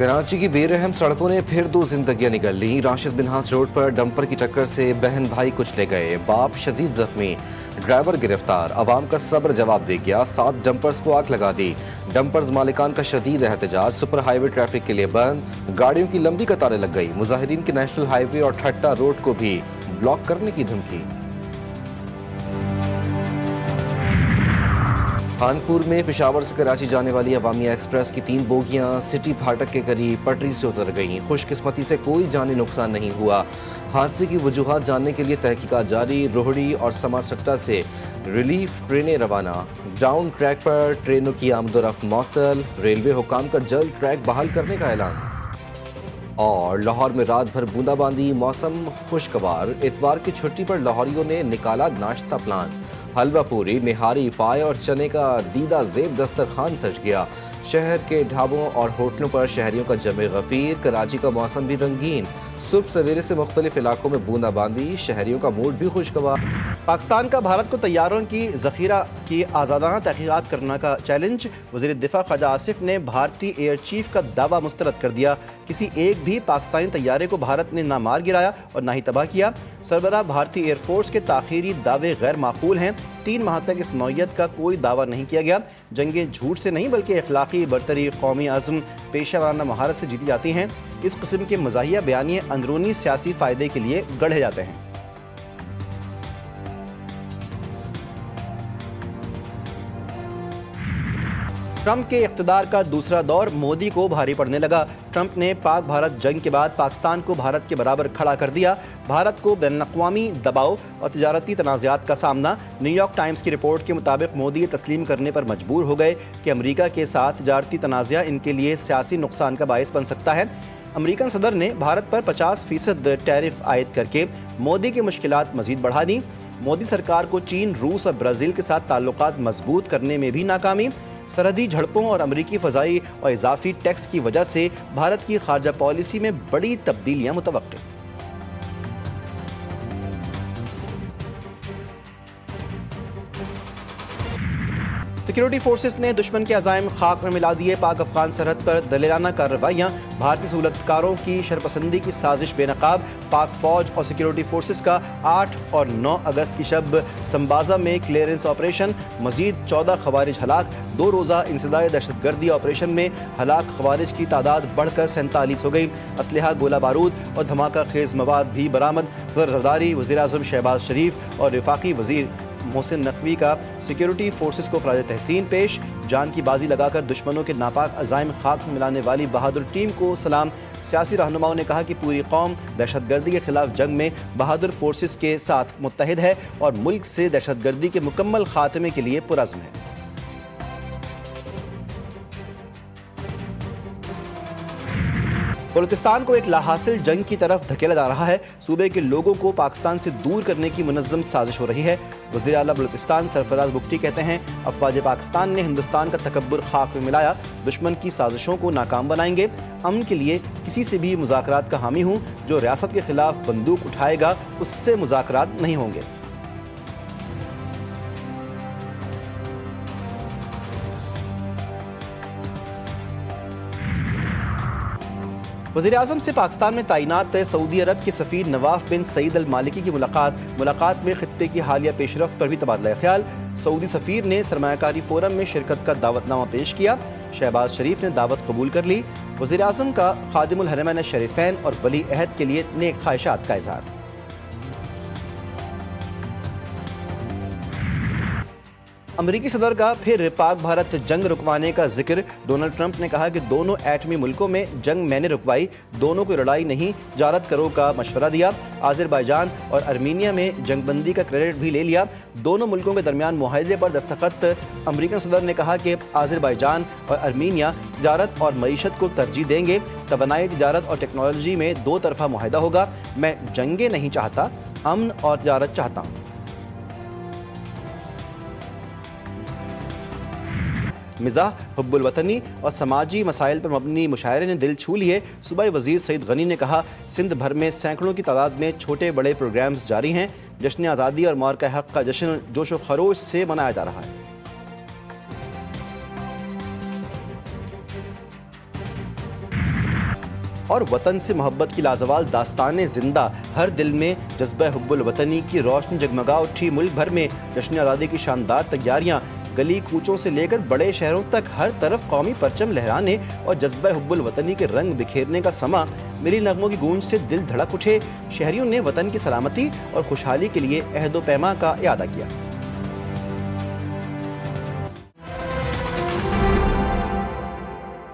कराची की बेरहम सड़कों ने फिर दो जिंदगियां निकल ली। राशिद बिनहास रोड पर डंपर की टक्कर से बहन भाई कुचले गए, बाप शदीद जख्मी, ड्राइवर गिरफ्तार। अवाम का सब्र जवाब दे गया, 7 डंपर्स को आग लगा दी। डंपर्स मालिकान का शदीद एहतजाज, सुपर हाईवे ट्रैफिक के लिए बंद, गाड़ियों की लंबी कतारें लग गई। मुजाहिरीन की नेशनल हाईवे और ठट्टा रोड को भी ब्लॉक करने की धमकी। कानपुर में पेशावर से कराची जाने वाली अवामी एक्सप्रेस की 3 बोगियां सिटी फाटक के करीब पटरी से उतर गईं। खुशकिस्मती से कोई जानी नुकसान नहीं हुआ। हादसे की वजूहात जानने के लिए तहकीकात जारी। रोहड़ी और समरसट्टा से रिलीफ ट्रेनें रवाना। डाउन ट्रैक पर ट्रेनों की आमदोरफ्त मअतल। रेलवे हुकाम का जल्द ट्रैक बहाल करने का ऐलान। और लाहौर में रात भर बूंदाबांदी, मौसम खुशगवार। इतवार की छुट्टी पर लाहौरियों ने निकाला नाश्ता प्लान। हलवा पूरी, निहारी, पाए और चने का दीदा ज़ेब दस्तरखान सज गया। शहर के ढाबों और होटलों पर शहरियों का जमे गफीर। कराची का मौसम भी रंगीन, सुबह सवेरे से मुख्तलिफ इलाकों में बूंदाबांदी। शहरियों का मूड भी खुशगवार। पाकिस्तान का भारत को तैयारों की ज़ख़ीरा की आज़ादाना तहक़ीक़ात करने का चैलेंज। वज़ीर दिफ़ा ख्वाजा आसिफ ने भारतीय एयर चीफ का दावा मुस्तरद कर दिया। किसी एक भी पाकिस्तानी तैयारे को भारत ने ना मार गिराया और ना ही तबाह किया। सरबराह भारतीय एयरफोर्स के ताख़ीरी दावे गैर माकूल हैं। 3 माह तक इस नौइयत का कोई दावा नहीं किया गया। जंगें झूठ से नहीं बल्कि अखलाक़ी बरतरी, कौमी अज़्म, पेशा वाराना महारत से जीती जाती हैं। इस किस्म के मज़ाहिया बयानिए अंदरूनी सियासी फ़ायदे के लिए गढ़े जाते हैं। ट्रंप के इक़्तिदार का दूसरा दौर मोदी को भारी पड़ने लगा। ट्रंप ने पाक भारत जंग के बाद पाकिस्तान को भारत के बराबर खड़ा कर दिया। भारत को बैनुल-अक़वामी दबाव और तिजारती तनाज़ात का सामना। न्यूयॉर्क टाइम्स की रिपोर्ट के मुताबिक मोदी ये तस्लीम करने पर मजबूर हो गए कि अमरीका के साथ तिजारती तनाज़ा इनके लिए सियासी नुकसान का बायस बन सकता है। अमरीकन सदर ने भारत पर 50% टैरिफ आयद करके मोदी की मुश्किलात मज़ीद बढ़ा दी। मोदी सरकार को चीन, रूस और ब्राज़ील के साथ ताल्लुकात मजबूत करने में भी नाकामी। सरहदी झड़पों और अमरीकी फ़ज़ाई और इजाफी टैक्स की वजह से भारत की खारजा पॉलिसी में बड़ी तब्दीलियां मुतवक्किल। सिक्योरिटी फोर्सेस ने दुश्मन के अज़ाइम खाक में मिला दिए। पाक अफगान सरहद पर दलेराना कार्रवाइयाँ, भारतीय सहूलतकारों की शरपसंदी की साजिश बेनकाब। पाक फौज और सिक्योरिटी फोर्सेस का 8 और 9 अगस्त की शब संबाजा में क्लियरेंस ऑपरेशन। मजीद 14 खवारिज हलाक। 2 रोज़ा इंसदाई दहशतगर्दी ऑपरेशन में हलाक खवारिज की तादाद बढ़कर 47 हो गई। असलहा, गोला बारूद और धमाका खेज मवाद भी बरामद। सदर जरदारी, वज़ीर आज़म शहबाज शरीफ और वफाकी वज़ीर मोहसिन नकवी का सिक्योरिटी फोर्सेस को खराज तहसीन पेश। जान की बाजी लगाकर दुश्मनों के नापाक अज़ाइम खाक में मिलाने वाली बहादुर टीम को सलाम। सियासी रहनुमाओं ने कहा कि पूरी कौम दहशतगर्दी के खिलाफ जंग में बहादुर फोर्सेस के साथ मुत्तहिद है और मुल्क से दहशतगर्दी के मुकम्मल खात्मे के लिए पुरज़्म है। बलूचिस्तान को एक लाहासिल जंग की तरफ धकेला जा रहा है। सूबे के लोगों को पाकिस्तान से दूर करने की मुनज़्ज़म साजिश हो रही है। वज़ीर आला बलूचिस्तान सरफराज बुगटी कहते हैं, अफवाज पाकिस्तान ने हिंदुस्तान का तकब्बुर खाक में मिलाया। दुश्मन की साजिशों को नाकाम बनाएंगे। अमन के लिए किसी से भी मुज़ाकरात का हामी हूँ। जो रियासत के खिलाफ बंदूक उठाएगा उससे मुज़ाकरात नहीं होंगे। वज़ीर आज़म से पाकिस्तान में तैनात सऊदी अरब के सफ़ीर नवाफ बिन सईद अल मालिकी की मुलाकात में खित्ते की हालिया पेशरफ्त पर भी तबादला ख्याल। सऊदी सफ़ीर ने सरमायाकारी फोरम में शिरकत का दावतनामा पेश किया। शहबाज शरीफ ने दावत कबूल कर ली। वज़ीर आज़म का खादिमुल हरमैन शरीफैन और वली अहद के लिए नेक ख्वाहिशात का इज़हार। अमरीकी सदर का फिर पाक भारत जंग रुकवाने का जिक्र। डोनाल्ड ट्रंप ने कहा कि दोनों एटमी मुल्कों में जंग मैंने रुकवाई, दोनों को लड़ाई नहीं जारत करो का मशवरा दिया। आज़रबाईजान और अर्मीनिया में जंगबंदी का क्रेडिट भी ले लिया। दोनों मुल्कों के दरमियान मुआहदे पर दस्तखत। अमरीकन सदर ने कहा कि आज़रबाईजान और अर्मीनिया तिजारत और मईशत को तरजीह देंगे। तवानाई, तिजारत और टेक्नोलॉजी में 2 तरफा मुआहदा होगा। मैं जंगें नहीं चाहता, अमन और तिजारत चाहता हूँ। मिज़ाह, हुब्बुल वतनी और समाजी मसाइल पर मबनी मुशायरे ने दिल छू लिए। सूबाई वज़ीर सईद गनी ने कहा, सिंध भर में सैकड़ों की तादाद में छोटे बड़े प्रोग्राम्स जारी हैं। जश्न आज़ादी और मार्का हक़ का जश्न जोश व खरोश से मनाया जा रहा है। اور وطن سے محبت کی لازوال داستانیں زندہ، ہر دل میں جذبہ حب الوطنی کی روشنی جگمگا اٹھی۔ ملک بھر میں جشن آزادی کی شاندار تیاریاں، گلی کوچوں سے لے کر بڑے شہروں تک ہر طرف قومی پرچم لہرانے اور جذبہ حب الوطنی کے رنگ بکھیرنے کا سما۔ ملی نغموں کی گونج سے دل دھڑک اٹھے۔ شہریوں نے وطن کی سلامتی اور خوشحالی کے لیے عہد و پیما کا اعادہ کیا۔